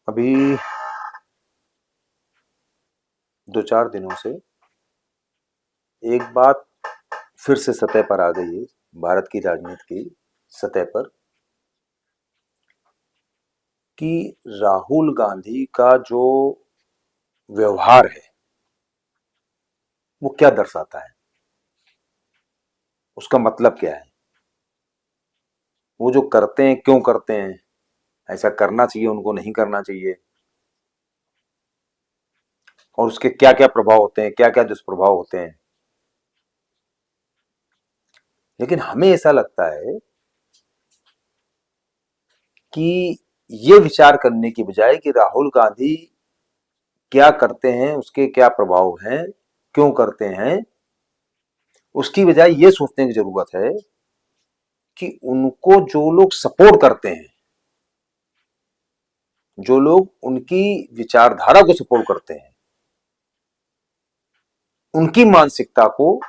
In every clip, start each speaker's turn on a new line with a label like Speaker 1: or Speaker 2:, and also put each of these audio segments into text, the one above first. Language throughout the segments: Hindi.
Speaker 1: अभी 2-4 दिनों से एक बात फिर से सतह पर आ गई है, भारत की राजनीति की सतह पर, कि राहुल गांधी का जो व्यवहार है वो क्या दर्शाता है, उसका मतलब क्या है, वो जो करते हैं क्यों करते हैं, ऐसा करना चाहिए उनको नहीं करना चाहिए, और उसके क्या क्या प्रभाव होते हैं, क्या क्या दुष्प्रभाव होते हैं। लेकिन हमें ऐसा लगता है कि ये विचार करने की बजाय कि राहुल गांधी क्या करते हैं, उसके क्या प्रभाव हैं, क्यों करते हैं, उसकी बजाय ये सोचने की जरूरत है कि उनको जो लोग सपोर्ट करते हैं, जो लोग उनकी विचारधारा को सपोर्ट करते हैं, उनकी मानसिकता को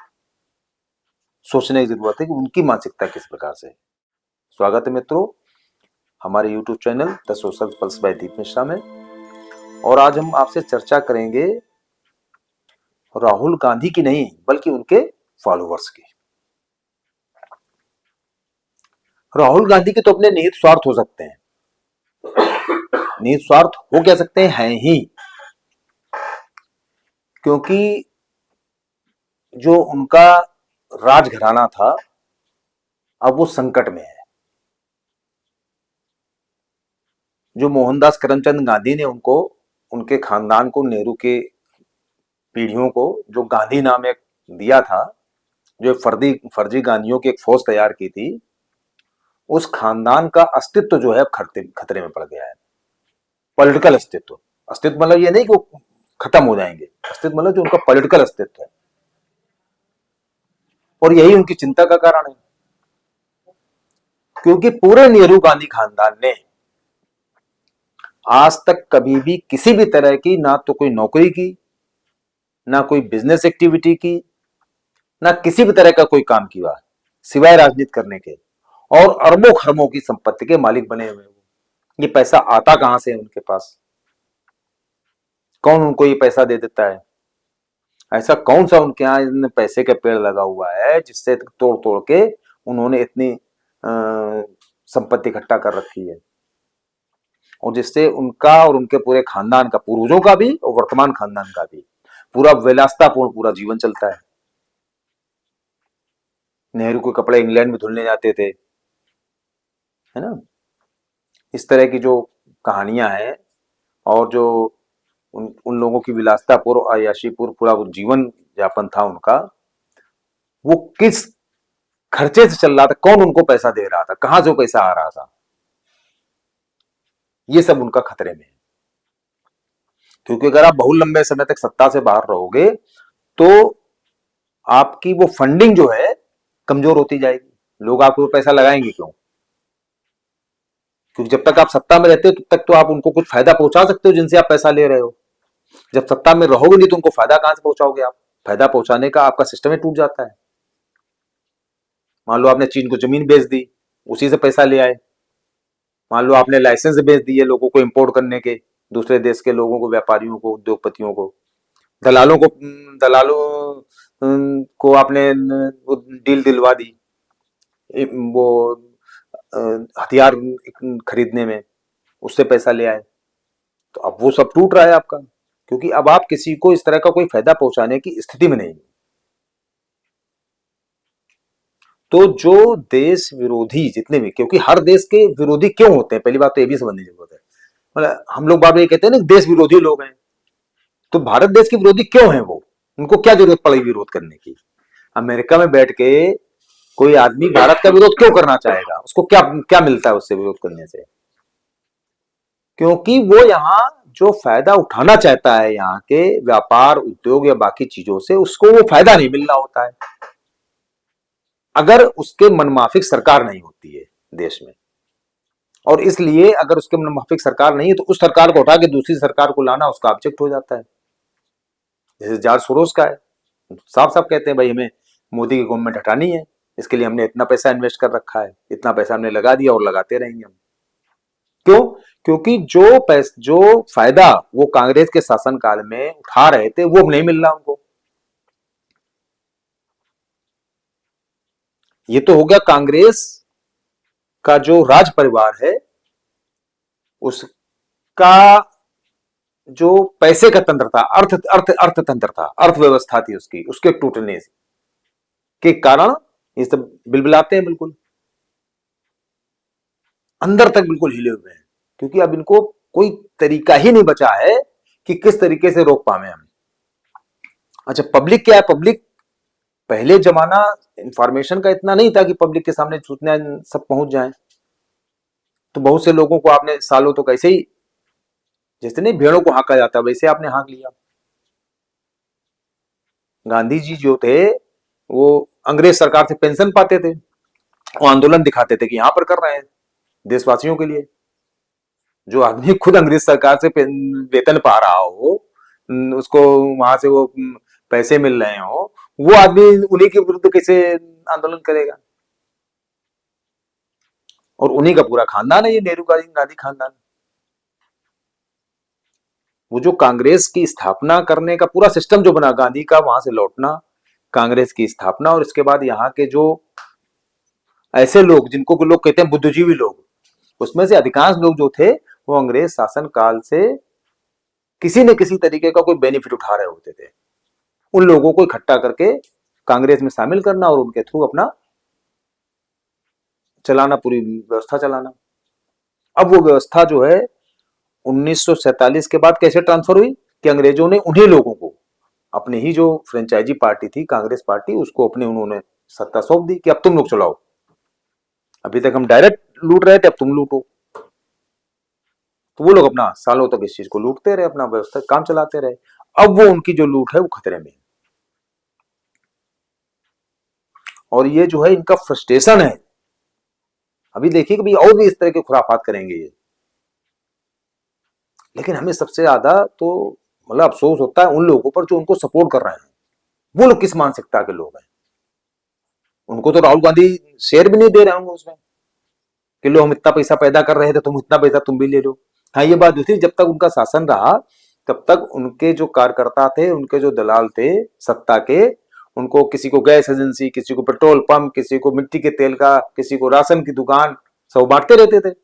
Speaker 1: सोचने की जरूरत है कि उनकी मानसिकता किस प्रकार से है। स्वागत है मित्रों हमारे YouTube channel the social pulse by Deep Mishra में। और आज हम आपसे चर्चा करेंगे राहुल गांधी की नहीं बल्कि उनके फॉलोअर्स की। राहुल गांधी के तो अपने निहित स्वार्थ हो सकते हैं, निहित स्वार्थ हो कह सकते हैं ही, क्योंकि जो उनका राजघराना था अब वो संकट में है। जो मोहनदास करमचंद गांधी ने उनको, उनके खानदान को, नेहरू के पीढ़ियों को जो गांधी नाम एक दिया था, जो फर्जी फर्जी गांधियों की एक फौज तैयार की थी, उस खानदान का अस्तित्व जो है अब खतरे में पड़ गया है। पॉलिटिकल अस्तित्व, अस्तित्व मतलब ये नहीं कि वो खत्म हो जाएंगे, अस्तित्व मतलब जो उनका पॉलिटिकल अस्तित्व है, और यही उनकी चिंता का कारण है। क्योंकि पूरे नेहरू गांधी खानदान ने आज तक कभी भी किसी भी तरह की ना तो कोई नौकरी की, ना कोई बिजनेस एक्टिविटी की, ना किसी भी तरह का कोई काम किया सिवाय राजनीति करने के, और अरबों खरबों की संपत्ति के मालिक बने हुए। ये पैसा आता कहां से है उनके पास, कौन उनको ये पैसा दे देता है, ऐसा कौन सा उनके यहाँ पैसे का पेड़ लगा हुआ है जिससे तोड़ तोड़ के उन्होंने इतनी संपत्ति इकट्ठा कर रखी है, और जिससे उनका और उनके पूरे खानदान का, पूर्वजों का भी और वर्तमान खानदान का भी पूरा विलासतापूर्ण पूरा जीवन चलता है। नेहरू के कपड़े इंग्लैंड में धुलने जाते थे, है ना। इस तरह की जो कहानियां हैं, और जो उन लोगों की विलासतापूर्ण आयाशीपूर्ण पूरा जीवन यापन था उनका, वो किस खर्चे से चल रहा था, कौन उनको पैसा दे रहा था, कहां से वो पैसा आ रहा था, ये सब उनका खतरे में है। क्योंकि अगर आप बहुत लंबे समय तक सत्ता से बाहर रहोगे तो आपकी वो फंडिंग जो है कमजोर होती जाएगी, लोग आपके ऊपर पैसा लगाएंगे क्यों, क्योंकि जब तक आप सत्ता में रहते हो तब तक तो आप उनको कुछ फायदा पहुंचा सकते हो जिनसे आप पैसा ले रहे हो। जब सत्ता में रहोगे नहीं तो उनको फायदा कहां से पहुंचाओगे आप, फायदा पहुंचाने का आपका सिस्टम ही टूट जाता है। मान लो आपने चीन को जमीन बेच दी, उसी से पैसा ले आए। मान लो आपने लाइसेंस बेच दिए लोगों को इंपोर्ट करने के, दूसरे देश के लोगों को, व्यापारियों को, उद्योगपतियों को, दलालों को, को आपने वो डील दिलवा दी, वो हथियार खरीदने में, उससे पैसा ले आए। तो अब वो सब टूट रहा है आपका, क्योंकि अब आप किसी को इस तरह का कोई फायदा पहुंचाने की स्थिति में नहीं। तो जो देश विरोधी जितने भी, क्योंकि हर देश के विरोधी क्यों होते हैं, पहली बात तो ये भी समझने की जरूरत है। मतलब हम लोग बार बार ये कहते हैं ना देश विरोधी लोग हैं, तो भारत देश के विरोधी क्यों हैं वो, उनको क्या जरूरत पड़ी विरोध करने की। अमेरिका में बैठ के कोई आदमी भारत का विरोध क्यों करना चाहेगा, उसको क्या क्या मिलता है उससे विरोध करने से, क्योंकि वो यहाँ जो फायदा उठाना चाहता है यहाँ के व्यापार उद्योग या बाकी चीजों से, उसको वो फायदा नहीं मिल रहा होता है अगर उसके मनमाफिक सरकार नहीं होती है देश में। और इसलिए अगर उसके मनमाफिक सरकार नहीं है तो उस सरकार को उठा के दूसरी सरकार को लाना उसका ऑब्जेक्ट हो जाता है। जैसे जॉर्ज सोरोस का है, साफ साफ कहते हैं भाई हमें मोदी की गवर्नमेंट हटानी है, इसके लिए हमने इतना पैसा इन्वेस्ट कर रखा है, इतना पैसा हमने लगा दिया और लगाते रहेंगे हम। क्यों? क्योंकि जो फायदा वो कांग्रेस के शासनकाल में उठा रहे थे वो अब नहीं मिल रहा उनको। ये तो हो गया कांग्रेस का जो राज परिवार है उसका जो पैसे का तंत्र था, अर्थतंत्र था, अर्थव्यवस्था थी उसकी, उसके टूटने के कारण ये सब बिलबिलाते हैं, बिल्कुल अंदर तक बिल्कुल हिले हुए हैं, क्योंकि अब इनको कोई तरीका ही नहीं बचा है कि किस तरीके से रोक पावे हम। अच्छा, पब्लिक क्या है? पब्लिक पहले जमाना इंफॉर्मेशन का इतना नहीं था कि पब्लिक के सामने सूचना सब पहुंच जाए, तो बहुत से लोगों को आपने सालों तो कैसे ही, जैसे नहीं भेड़ों को हाँका जाता वैसे आपने हाँक लिया। गांधी जी जो थे वो अंग्रेज सरकार से पेंशन पाते थे, वो आंदोलन दिखाते थे कि यहां पर कर रहे हैं देशवासियों के लिए। जो आदमी खुद अंग्रेज सरकार से वेतन पा रहा हो, उसको वहां से वो पैसे मिल रहे हो, वो आदमी उन्हीं के विरुद्ध कैसे आंदोलन करेगा? और उन्हीं का पूरा खानदान है ये नेहरू गांधी खानदान। वो जो कांग्रेस की स्थापना करने का पूरा सिस्टम जो बना, गांधी का वहां से लौटना, कांग्रेस की स्थापना, और इसके बाद यहाँ के जो ऐसे लोग जिनको लोग कहते हैं बुद्धिजीवी लोग, उसमें से अधिकांश लोग जो थे वो अंग्रेज शासन काल से किसी न किसी तरीके का कोई बेनिफिट उठा रहे होते थे। उन लोगों को इकट्ठा करके कांग्रेस में शामिल करना और उनके थ्रू अपना चलाना, पूरी व्यवस्था चलाना। अब वो व्यवस्था जो है 1947 के बाद कैसे ट्रांसफर हुई कि अंग्रेजों ने उन्हीं लोगों को, अपनी ही जो फ्रेंचाइजी पार्टी थी कांग्रेस पार्टी, उसको अपने उन्होंने सत्ता सौंप दी कि अब तुम लोग चलाओ। अभी तक हम डायरेक्ट लूट रहे थे, अब तुम लूटो। तो वो लोग अपना सालों तक इस चीज को लूटते रहे, अपना व्यवस्था काम चलाते रहे। अब वो उनकी जो लूट है वो खतरे में है। और ये जो है इनका फ्रस्ट्रेशन है। अभी देखिए कि भाई और भी इस तरह के खुराफात करेंगे ये। लेकिन हमें सबसे ज्यादा तो मतलब अफसोस होता है उन लोगों पर जो उनको सपोर्ट कर रहे हैं। वो लोग किस मानसिकता के लोग हैं? उनको तो राहुल गांधी शेयर भी नहीं दे रहे होंगे उसमें कि लो हम इतना पैसा पैदा कर रहे थे, तुम इतना पैसा तुम भी ले लो। हाँ, ये बात दूसरी, जब तक उनका शासन रहा तब तक उनके जो कार्यकर्ता थे, उनके जो दलाल थे सत्ता के, उनको किसी को गैस एजेंसी, किसी को पेट्रोल पंप, किसी को मिट्टी के तेल का, किसी को राशन की दुकान, सब बांटते रहते थे।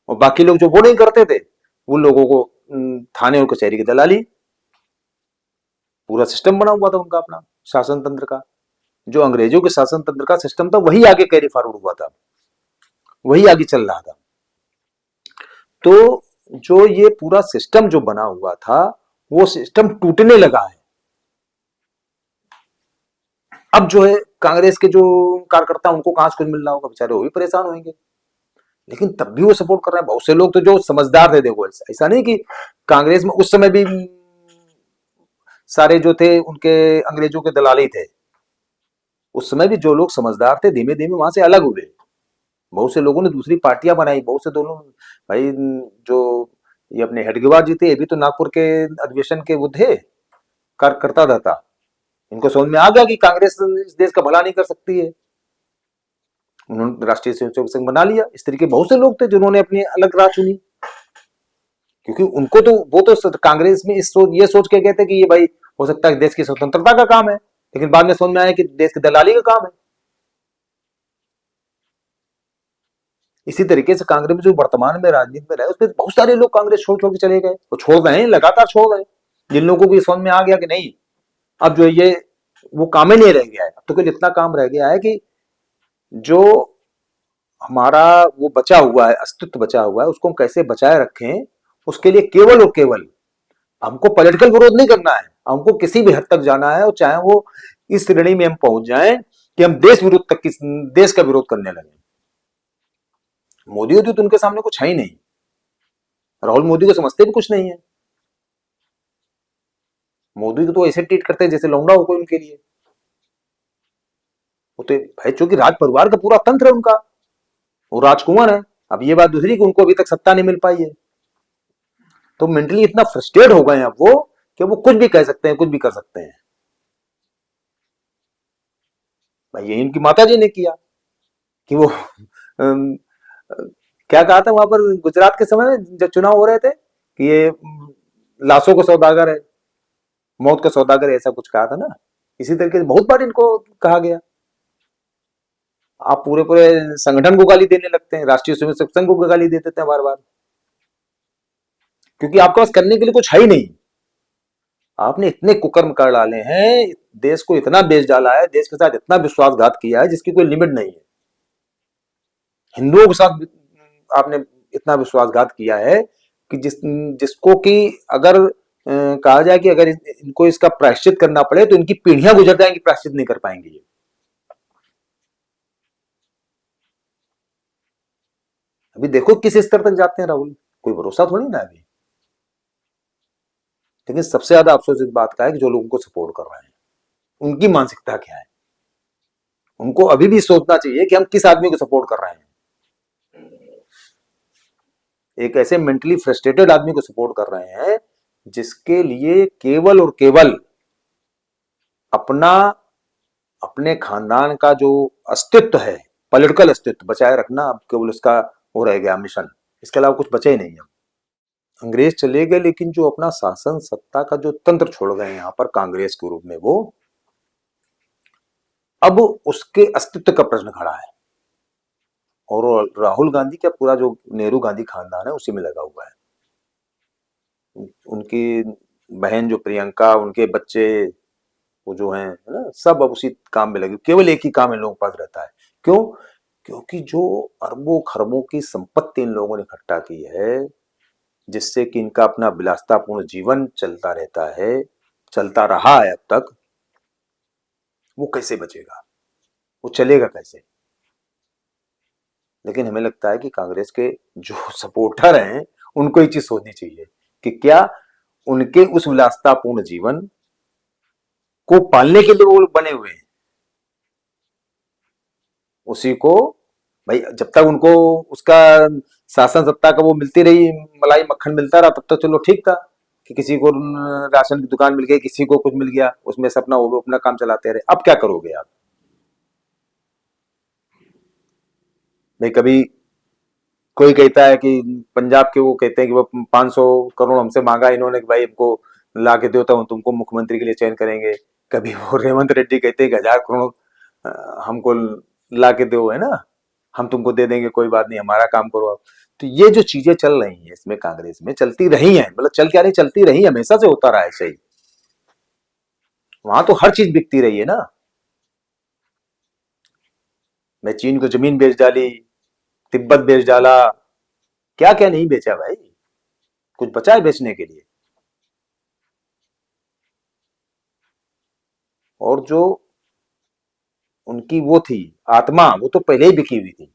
Speaker 1: और बाकी लोग जो वो नहीं करते थे उन लोगों को थाने और कचहरी की दलाली, पूरा सिस्टम बना हुआ था उनका अपना शासन तंत्र का। जो अंग्रेजों के शासन तंत्र का सिस्टम था वही आगे कैरी फॉरवर्ड हुआ था, वही आगे चल रहा था। तो जो ये पूरा सिस्टम जो बना हुआ था वो सिस्टम टूटने लगा है। अब जो है कांग्रेस के जो कार्यकर्ता, उनको कहां से कुछ मिल रहा होगा, बेचारे वो भी परेशान होंगे। लेकिन तब भी वो सपोर्ट कर रहे हैं। बहुत से लोग तो जो समझदार थे, देखो ऐसा नहीं कि कांग्रेस में उस समय भी सारे जो थे उनके अंग्रेजों के दलाल ही थे। उस समय भी जो लोग समझदार थे धीमे धीमे वहां से अलग हुए। बहुत से लोगों ने दूसरी पार्टियां बनाई, बहुत से दोनों भाई, जो ये अपने हेडगेवार जी थे, ये भी तो नागपुर के अधिवेशन के वो थे, कार्यकर्ता था। इनको समझ में आ गया कि कांग्रेस इस देश का भला नहीं कर सकती है, उन्होंने राष्ट्रीय स्वयंसेवक संघ बना लिया। इस तरीके बहुत से लोग थे जिन्होंने अपनी अलग राह चुनी, क्योंकि उनको तो वो तो कांग्रेस में ये सोच के गए थे कि ये भाई हो सकता है देश की स्वतंत्रता का काम है, लेकिन बाद में समझ में आया कि देश की दलाली का काम है। इसी तरीके से कांग्रेस जो वर्तमान में राजनीति में रहे, उसमें बहुत सारे लोग कांग्रेस छोड़ छोड़ के चले गए, वो छोड़ रहे हैं, लगातार छोड़ रहे हैं। जिन लोगों को समझ में आ गया कि नहीं, अब जो ये वो काम ही नहीं रह गया है, अब तो केवल इतना काम रह गया है कि जो हमारा वो बचा हुआ है, अस्तित्व बचा हुआ है, उसको हम कैसे बचाए रखें। उसके लिए केवल और केवल हमको पॉलिटिकल विरोध नहीं करना है, हमको किसी भी हद तक जाना है, और चाहे वो इस श्रेणी में हम पहुंच जाएं कि हम देश विरोध तक देश का विरोध करने लगे। मोदी तो उनके सामने कुछ है ही नहीं, राहुल मोदी को समझते भी कुछ नहीं है। मोदी को तो ऐसे ट्रीट करते हैं जैसे लौंडा हो कोई उनके लिए। वो तो भाई चूंकि राज परिवार का पूरा तंत्र है उनका, वो राजकुमार है। अब ये बात दूसरी कि उनको अभी तक सत्ता नहीं मिल पाई है, तो मेंटली इतना फ्रस्ट्रेट हो गए हैं अब वो कि वो कुछ भी कह सकते हैं, कुछ भी कर सकते हैं। भाई ये इनकी माता जी ने किया कि वो क्या कहा था वहां पर गुजरात के समय में जब चुनाव हो रहे थे कि ये लाशों का सौदागर है, मौत का सौदागर है, ऐसा कुछ कहा था ना। इसी तरीके से बहुत बार इनको कहा गया। आप पूरे पूरे संगठन को गाली देने लगते हैं, राष्ट्रीय स्वयं सेवक संघ को गाली दे देते हैं बार बार, क्योंकि आपके पास करने के लिए कुछ है ही नहीं। आपने इतने कुकर्म कर डाले हैं, देश को इतना बेच डाला है, देश के साथ इतना विश्वासघात किया है जिसकी कोई लिमिट नहीं है। हिंदुओं के साथ आपने इतना विश्वासघात किया है कि जिसको कि अगर कहा जाए कि अगर इनको इसका प्रायश्चित करना पड़े तो इनकी पीढ़ियां गुजर जाएंगी, प्रायश्चित नहीं कर पाएंगे ये। अभी देखो किस स्तर तक जाते हैं राहुल, कोई भरोसा थोड़ी ना अभी। लेकिन सबसे ज्यादा अफसोस इस बात का है कि जो लोग उनको सपोर्ट कर रहे हैं उनकी मानसिकता क्या है। उनको अभी भी सोचना चाहिए कि हम किस आदमी को सपोर्ट कर रहे हैं। एक ऐसे मेंटली फ्रस्ट्रेटेड आदमी को सपोर्ट कर रहे हैं जिसके लिए केवल और केवल अपना, अपने खानदान का जो अस्तित्व है, पॉलिटिकल अस्तित्व बचाए रखना, अब केवल उसका हो रह गया मिशन। इसके अलावा कुछ बचा ही नहीं है। अंग्रेज चले गए, लेकिन जो अपना शासन सत्ता का जो तंत्र छोड़ गए यहाँ पर कांग्रेस के रूप में, वो अब उसके अस्तित्व का प्रश्न खड़ा है। और राहुल गांधी का पूरा जो नेहरू गांधी खानदान है उसी में लगा हुआ है। उनकी बहन जो प्रियंका, उनके बच्चे वो जो हैं, है ना, सब अब उसी काम में लगे। केवल एक ही काम इन लोगों के पास रहता है। क्यों? क्योंकि जो अरबों खरबों की संपत्ति इन लोगों ने इकट्ठा की है, जिससे कि इनका अपना विलासितापूर्ण जीवन चलता रहता है, चलता रहा है अब तक, वो कैसे बचेगा, वो चलेगा कैसे। लेकिन हमें लगता है कि कांग्रेस के जो सपोर्टर हैं उनको ये चीज सोचनी चाहिए कि क्या उनके उस विलासितापूर्ण जीवन को पालने के लिए वो बने हुए हैं। उसी को, भाई जब तक उनको उसका शासन सत्ता का वो मिलती रही, मलाई मक्खन मिलता रहा, तब तक चलो ठीक था कि किसी को राशन की दुकान मिल गई, किसी को कुछ मिल गया, उसमें से अपना वो अपना काम चलाते रहे। अब क्या करोगे आप? भाई कभी कोई कहता है कि पंजाब के वो कहते हैं कि वो 500 करोड़ हमसे मांगा इन्होंने कि भाई हमको ला के दो तो हम तुमको मुख्यमंत्री के लिए चयन करेंगे। कभी वो रेवंत रेड्डी कहते हैं कि 1000 करोड़ हमको ला के दो, है ना, हम तुमको दे देंगे, कोई बात नहीं, हमारा काम करो आप। तो ये जो चीजें चल रही हैं इसमें कांग्रेस में चलती रही हैं, मतलब चल क्या रही, चलती रही, हमेशा से होता रहा है सही। वहां तो हर चीज बिकती रही है ना। मैं चीन को जमीन बेच डाली, तिब्बत बेच डाला, क्या क्या नहीं बेचा भाई, कुछ बचा है बेचने के लिए। और जो उनकी वो थी आत्मा, वो तो पहले ही बिकी हुई थी,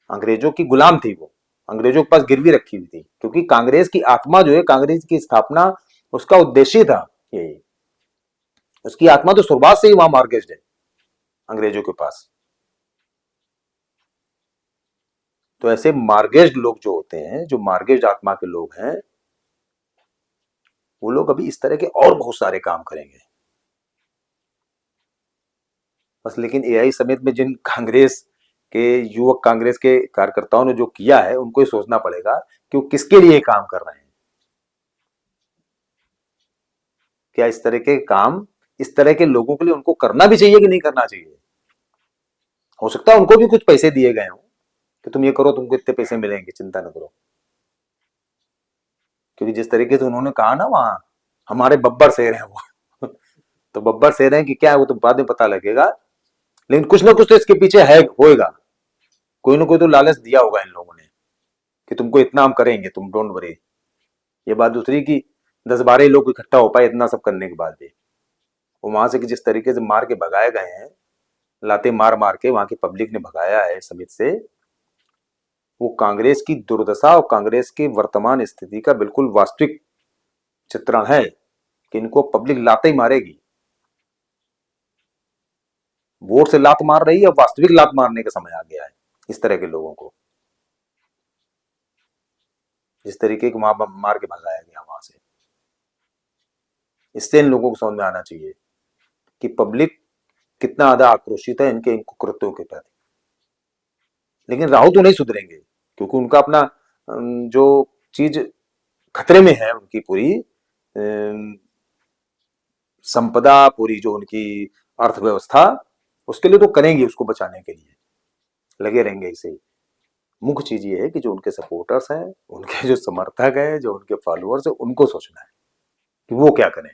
Speaker 1: अंग्रेजों की गुलाम थी वो, अंग्रेजों के पास गिरवी रखी हुई थी। क्योंकि कांग्रेस की आत्मा जो है, कांग्रेस की स्थापना, उसका उद्देश्य था यही, उसकी आत्मा तो शुरुआत से ही वहां मार्गेज है अंग्रेजों के पास। तो ऐसे मार्गेज लोग जो होते हैं, जो मार्गेज आत्मा के लोग हैं, वो लोग अभी इस तरह के और बहुत सारे काम करेंगे बस। लेकिन एआई समेत में जिन कांग्रेस के युवक, कांग्रेस के कार्यकर्ताओं ने जो किया है, उनको ही सोचना पड़ेगा कि वो किसके लिए काम कर रहे हैं। क्या इस तरह के काम इस तरह के लोगों के लिए उनको करना भी चाहिए कि नहीं करना चाहिए? हो सकता है उनको भी कुछ पैसे दिए गए हों कि तुम ये करो, तुमको इतने पैसे मिलेंगे, चिंता न करो। क्योंकि जिस तरीके से उन्होंने कहा ना वहां, हमारे बब्बर शेर हैं वो तो बब्बर शेर हैं कि क्या है वो तो बाद में पता लगेगा। लेकिन कुछ ना कुछ तो इसके पीछे है, होएगा, कोई ना कोई तो लालच दिया होगा इन लोगों ने कि तुमको इतना हम करेंगे, तुम डोंट वरी। ये बात दूसरी की 10-12 लोग इकट्ठा हो पाए इतना सब करने के बाद भी, वो वहां से कि जिस तरीके से मार के भगाए गए हैं, लाते मार मार के वहां की पब्लिक ने भगाया है समित से, वो कांग्रेस की दुर्दशा और कांग्रेस की वर्तमान स्थिति का बिल्कुल वास्तविक चित्रण है कि इनको पब्लिक लाते ही मारेगी। वोट से लात मार रही है, वास्तविक लात मारने का समय आ गया है इस तरह के लोगों को, जिस तरीके को वहां मार के भगाया गया वहां से। इससे इन लोगों को समझ में आना चाहिए कि पब्लिक कितना ज्यादा आक्रोशित है इनके इन कुकृत्यों के प्रति। लेकिन राहुल तो नहीं सुधरेंगे, क्योंकि उनका अपना जो चीज खतरे में है, उनकी पूरी संपदा, पूरी जो उनकी अर्थव्यवस्था, उसके लिए तो करेंगे, उसको बचाने के लिए लगे रहेंगे इसे ही। मुख्य चीज ये है कि जो उनके सपोर्टर्स हैं, उनके जो समर्थक हैं, जो उनके फॉलोअर्स हैं, उनको सोचना है कि वो क्या करें।